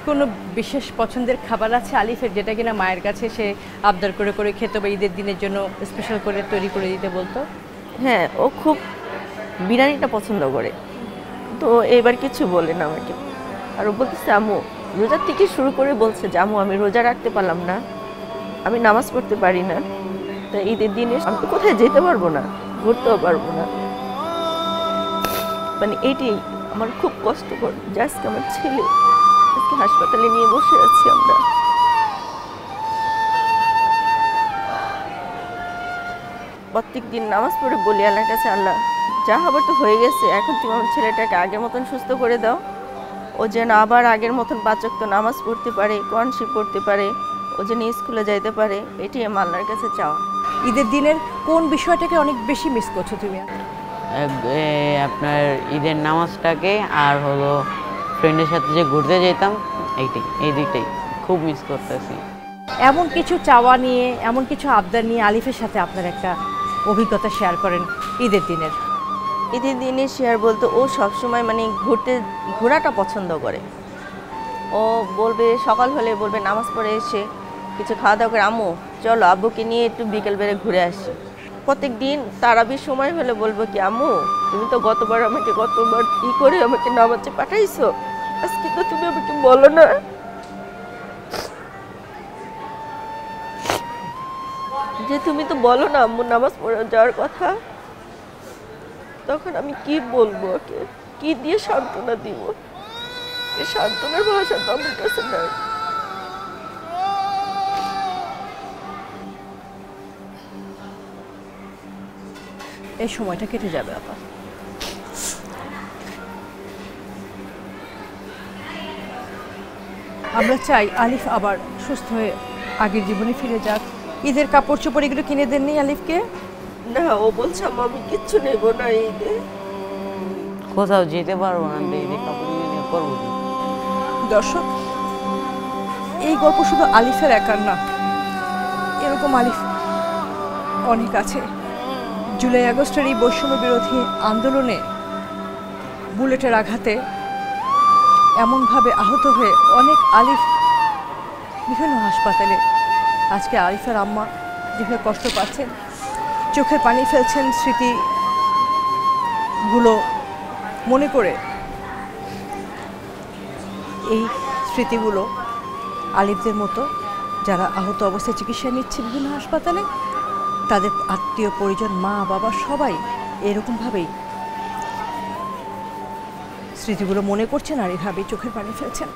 কোনো বিশেষ পছন্দের খাবার আছে আলিফের, যেটা কিনা মায়ের কাছে সে আবদার করে করে খেত বা ঈদের দিনের জন্য স্পেশাল করে তৈরি করে দিতে বলতো? হ্যাঁ, ও খুব বিরিয়ানিটা পছন্দ করে, তো এবার কিছু বলে না আমাকে। আর ও বলতেছে আম্মু, রোজার থেকে শুরু করে বলছে যে আম্মু আমি রোজা রাখতে পারলাম না, আমি নামাজ পড়তে পারি না, তা ঈদের দিনে আমি তো কোথায় যেতে পারবো না, ঘুরতেও পারবো না। মানে এটাই আমার খুব কষ্টকর যে আজকে আমার ছেলে আজকে হাসপাতালে নিয়ে বসে আছি আমরা। প্রত্যেক দিন নামাজ পড়ে বলি আল্লাহর কাছে, আল্লাহ যা হবার তো হয়ে গেছে, এখন তুমি আমার ছেলেটাকে আগের মতন সুস্থ করে দাও, ও যেন আবার আগের মতন 5 ওয়াক্ত নামাজ পড়তে পারে, কোরআন শরীফ পড়তে পারে, ও যেন স্কুলে যাইতে পারে, এটাই আমার আল্লাহর কাছে চাওয়া। ঈদের দিনের কোন বিষয়টাকে অনেক বেশি মিস করছো তুমি? আপনার ঈদের নামাজটাকে, আর হলো ফ্রেন্ডের সাথে যে ঘুরতে যেতাম, এই দুইটাই খুব মিস করতেছি। এমন কিছু চাওয়া নিয়ে, এমন কিছু আবদার নিয়ে আলিফের সাথে আপনার একটা অভিজ্ঞতা শেয়ার করেন ঈদের দিনের। ঈদের দিনে শেয়ার বলতে ও সবসময় মানে ঘোরাটা পছন্দ করে। ও বলবে সকাল হলে বলবে নামাজ পড়ে এসে কিছু খাওয়া দাওয়া করে, আম্মু চলো আব্বুকে নিয়ে একটু বিকেল বেড়ে ঘুরে আসি। প্রত্যেক দিন তারাবির সময় হলে বলবো কি, আম্মু তুমি তো গতবার ই করে আমাকে নামাজে পাঠাইছো, আজকে তো তুমি আমাকে বলো না। যে তুমি তো বলো না আম্মু নামাজ পড়ে যাওয়ার কথা, তখন আমি কি বলবো ওকে, কি দিয়ে সান্ত্বনা দিব? এই সান্ত্বনার ভাষা তো আমার কাছে নাই। এই সময়টা কেটে যাবে আপা। আমরা চাই আলিফ আবার সুস্থ হয়ে আগের জীবনে ফিরে যাক। ঈদের কাপড় চোপড় এগুলো কিনে দেননি আলিফকে? না, ও বলছে আমি কিচ্ছু নেব না ঈদে, কোথাও যেতে পারবো না, ঈদের কাপড় নিয়ে করবো কি? দর্শক, এই গল্প শুধু আলিফের একার না, এরকম আলিফ অনেক আছে। জুলাই আগস্টের এই বৈষম্য বিরোধী আন্দোলনে বুলেটের আঘাতে এমনভাবে আহত হয়ে অনেক আলিফ বিভিন্ন হাসপাতালে। আজকে আলিফের আম্মা যেভাবে কষ্ট পাচ্ছেন, চোখের পানি ফেলছেন স্মৃতিগুলো মনে করে। এই স্মৃতিগুলো আলিফদের মতো যারা আহত অবস্থায় চিকিৎসা নিচ্ছে বিভিন্ন হাসপাতালে, তাদের আত্মীয় পরিজন, মা বাবা সবাই এরকমভাবেই স্মৃতিগুলো মনে করছেন আর এভাবেই চোখের পানি ফেলছেন।